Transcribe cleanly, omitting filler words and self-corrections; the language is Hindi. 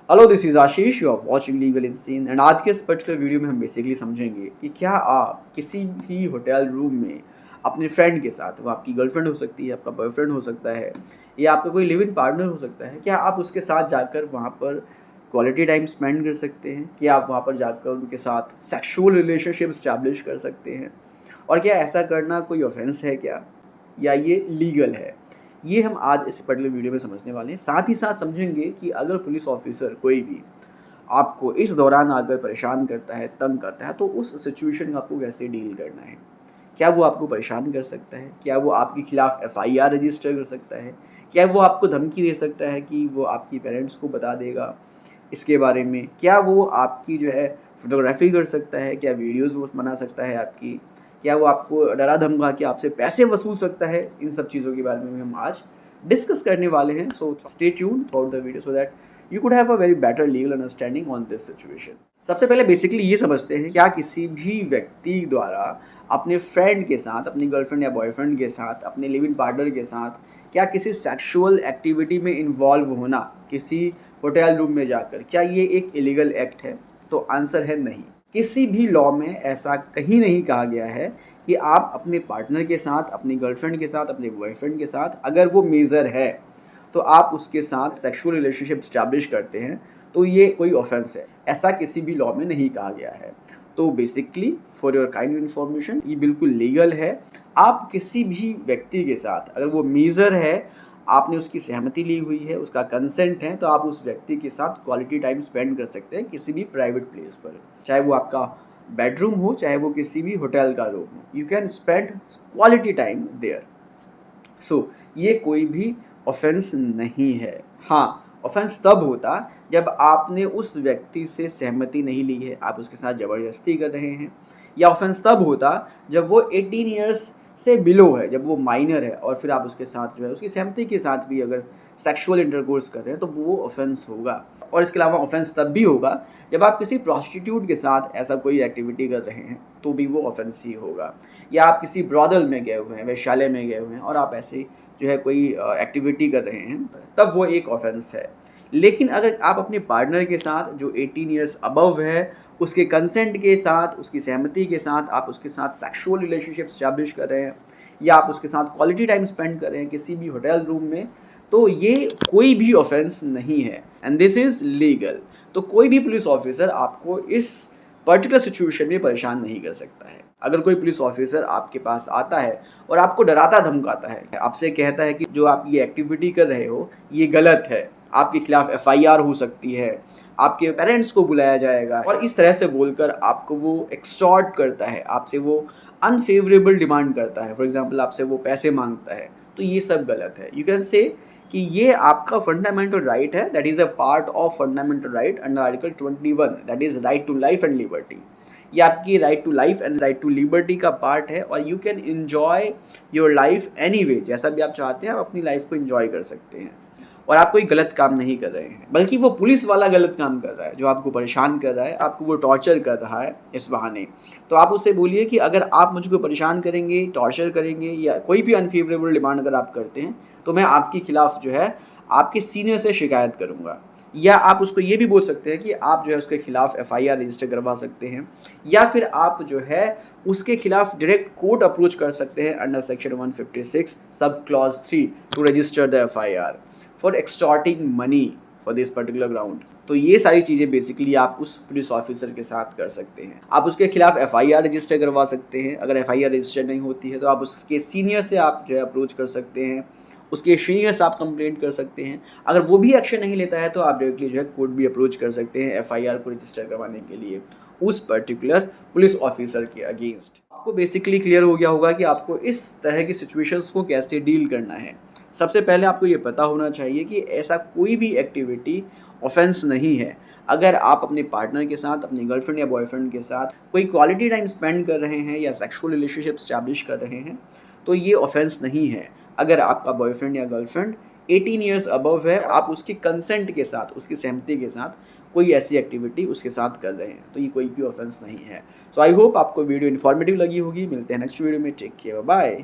Hello, this is Ashish, you are watching legal इंसीन एंड आज के इस पर्टिकुलर वीडियो में हम बेसिकली समझेंगे कि क्या आप किसी भी होटल रूम में अपने फ्रेंड के साथ, वो आपकी गर्लफ्रेंड हो सकती है, आपका बॉयफ्रेंड हो सकता है या आपका कोई लिव इन पार्टनर हो सकता है, क्या आप उसके साथ जाकर वहाँ पर क्वालिटी टाइम स्पेंड कर सकते हैं? क्या आप वहाँ पर जाकर उनके साथ सेक्सुअल रिलेशनशिप स्टैब्लिश कर सकते हैं? और क्या ऐसा करना कोई ऑफेंस है क्या? या ये लीगल है? ये हम आज इस पर्टिकुलर वीडियो में समझने वाले हैं। साथ ही साथ समझेंगे कि अगर पुलिस ऑफिसर कोई भी आपको इस दौरान आकर परेशान करता है, तंग करता है, तो उस सिचुएशन में आपको कैसे डील करना है? क्या वो आपको परेशान कर सकता है? क्या वो आपके खिलाफ एफआईआर रजिस्टर कर सकता है? क्या वो आपको धमकी दे सकता है कि वो आपकी पेरेंट्स को बता देगा इसके बारे में? क्या वो आपकी जो है फ़ोटोग्राफ़ी कर सकता है? क्या वीडियोज़ वो बना सकता है आपकी? क्या वो आपको डरा धमका के आपसे पैसे वसूल सकता है? इन सब चीज़ों के बारे में भी हम आज डिस्कस करने वाले हैं। So stay tuned through the video so that you could have a very better legal understanding on this situation. सबसे पहले बेसिकली ये समझते हैं, क्या किसी भी व्यक्ति द्वारा अपने फ्रेंड के साथ, अपनी गर्लफ्रेंड या बॉयफ्रेंड के साथ, अपने लिव इन पार्टनर के साथ, क्या किसी सेक्सुअल एक्टिविटी में इन्वॉल्व होना किसी होटल रूम में जाकर, क्या ये एक इलीगल एक्ट है? तो आंसर है नहीं। किसी भी लॉ में ऐसा कहीं नहीं कहा गया है कि आप अपने पार्टनर के साथ, अपनी गर्लफ्रेंड के साथ, अपने बॉयफ्रेंड के साथ, अगर वो मेजर है तो आप उसके साथ सेक्सुअल रिलेशनशिप स्टैब्लिश करते हैं तो ये कोई ऑफेंस है। ऐसा किसी भी लॉ में नहीं कहा गया है। तो basically for your kind information, ये बिल्कुल लीगल है। आप किसी भी व्यक्ति के साथ, अगर वो मेजर है, आपने उसकी सहमति ली हुई है, उसका कंसेंट है, तो आप उस व्यक्ति के साथ क्वालिटी टाइम स्पेंड कर सकते हैं किसी भी प्राइवेट प्लेस पर। चाहे वो आपका बेडरूम हो, चाहे वो किसी भी होटल का रूम हो, you can spend quality time there. So ये कोई भी ऑफेंस नहीं है। हाँ, ऑफेंस तब होता जब आपने उस व्यक्ति से सहमति नहीं ली है, आप उसके साथ ज़बरदस्ती कर रहे हैं। या ऑफेंस तब होता जब वो 18 इयर्स से बिलो है, जब वो माइनर है और फिर आप उसके साथ जो है उसकी सहमति के साथ भी अगर सेक्सुअल इंटरकोर्स कर रहे हैं तो वो ऑफेंस होगा। और इसके अलावा ऑफेंस तब भी होगा जब आप किसी प्रोस्टिट्यूट के साथ ऐसा कोई एक्टिविटी कर रहे हैं, तो भी वो ऑफेंस ही होगा। या आप किसी ब्रॉदल में गए हुए हैं, वैश्यालय में गए हुए हैं और आप ऐसे जो है कोई एक्टिविटी कर रहे हैं, तब वो एक ऑफेंस है। लेकिन अगर आप अपने पार्टनर के साथ जो 18 इयर्स अबव है, उसके कंसेंट के साथ, उसकी सहमति के साथ आप उसके साथ सेक्सुअल रिलेशनशिप स्टैब्लिश कर रहे हैं या आप उसके साथ क्वालिटी टाइम स्पेंड कर रहे हैं किसी भी होटल रूम में, तो ये कोई भी ऑफेंस नहीं है एंड दिस इज़ लीगल। तो कोई भी पुलिस ऑफिसर आपको इस पर्टिकुलर सिचुएशन में परेशान नहीं कर सकता है। अगर कोई पुलिस ऑफिसर आपके पास आता है और आपको डराता धमकाता है, आपसे कहता है कि जो आप ये एक्टिविटी कर रहे हो ये गलत है, आपके खिलाफ एफआईआर हो सकती है, आपके पेरेंट्स को बुलाया जाएगा, और इस तरह से बोलकर आपको वो एक्सटॉर्ट करता है, आपसे वो अनफेवरेबल डिमांड करता है, फॉर एग्जाम्पल आपसे वो पैसे मांगता है, तो ये सब गलत है। यू कैन से कि ये आपका फंडामेंटल राइट है, that is a part of fundamental right under article 21, that is right to life and liberty. ये आपकी right to life and right to liberty का पार्ट है और you can enjoy your life anyway, जैसा भी आप चाहते हैं आप अपनी लाइफ को एन्जॉय कर सकते हैं। और आप कोई गलत काम नहीं कर रहे हैं, बल्कि वो पुलिस वाला गलत काम कर रहा है जो आपको परेशान कर रहा है, आपको वो टॉर्चर कर रहा है इस बहाने। तो आप उससे बोलिए कि अगर आप मुझको परेशान करेंगे, टॉर्चर करेंगे या कोई भी अनफेवरेबल डिमांड अगर आप करते हैं, तो मैं आपके खिलाफ जो है आपके सीनियर से शिकायत करूँगा। या आप उसको ये भी बोल सकते हैं कि आप जो है उसके खिलाफ एफआईआर रजिस्टर करवा सकते हैं, या फिर आप जो है उसके खिलाफ डायरेक्ट कोर्ट अप्रोच कर सकते हैं under section 156 sub clause 3 to register the FIR for extorting money for this particular ground. तो ये सारी चीज़ें बेसिकली आप उस पुलिस ऑफिसर के साथ कर सकते हैं। आप उसके खिलाफ एफआईआर रजिस्टर करवा सकते हैं। अगर एफआईआर रजिस्टर नहीं होती है तो आप उसके सीनियर से आप जो है अप्रोच कर सकते हैं, उसके सीनियर से आप कंप्लेंट कर सकते हैं। अगर वो भी एक्शन नहीं लेता है तो आप डायरेक्टली जो है कोर्ट भी अप्रोच कर सकते हैं एफआईआर को रजिस्टर करवाने के लिए उस पर्टिकुलर पुलिस ऑफिसर के अगेंस्ट। आपको बेसिकली क्लियर हो गया होगा कि आपको इस तरह की सिचुएशंस को कैसे डील करना है। सबसे पहले आपको ये पता होना चाहिए कि ऐसा कोई भी एक्टिविटी ऑफेंस नहीं है। अगर आप अपने पार्टनर के साथ, अपनी गर्लफ्रेंड या बॉयफ्रेंड के साथ कोई क्वालिटी टाइम स्पेंड कर रहे हैं या सेक्सुअल रिलेशनशिप स्टैब्लिश कर रहे हैं, तो ये ऑफेंस नहीं है। अगर आपका बॉयफ्रेंड या गर्लफ्रेंड 18 इयर्स अबव है, आप उसकी कंसेंट के साथ, उसकी सहमति के साथ कोई ऐसी एक्टिविटी उसके साथ कर रहे हैं, तो ये कोई भी ऑफेंस नहीं है। सो आई होप आपको वीडियो इन्फॉर्मेटिव लगी होगी। मिलते हैं नेक्स्ट वीडियो में। Take care, bye.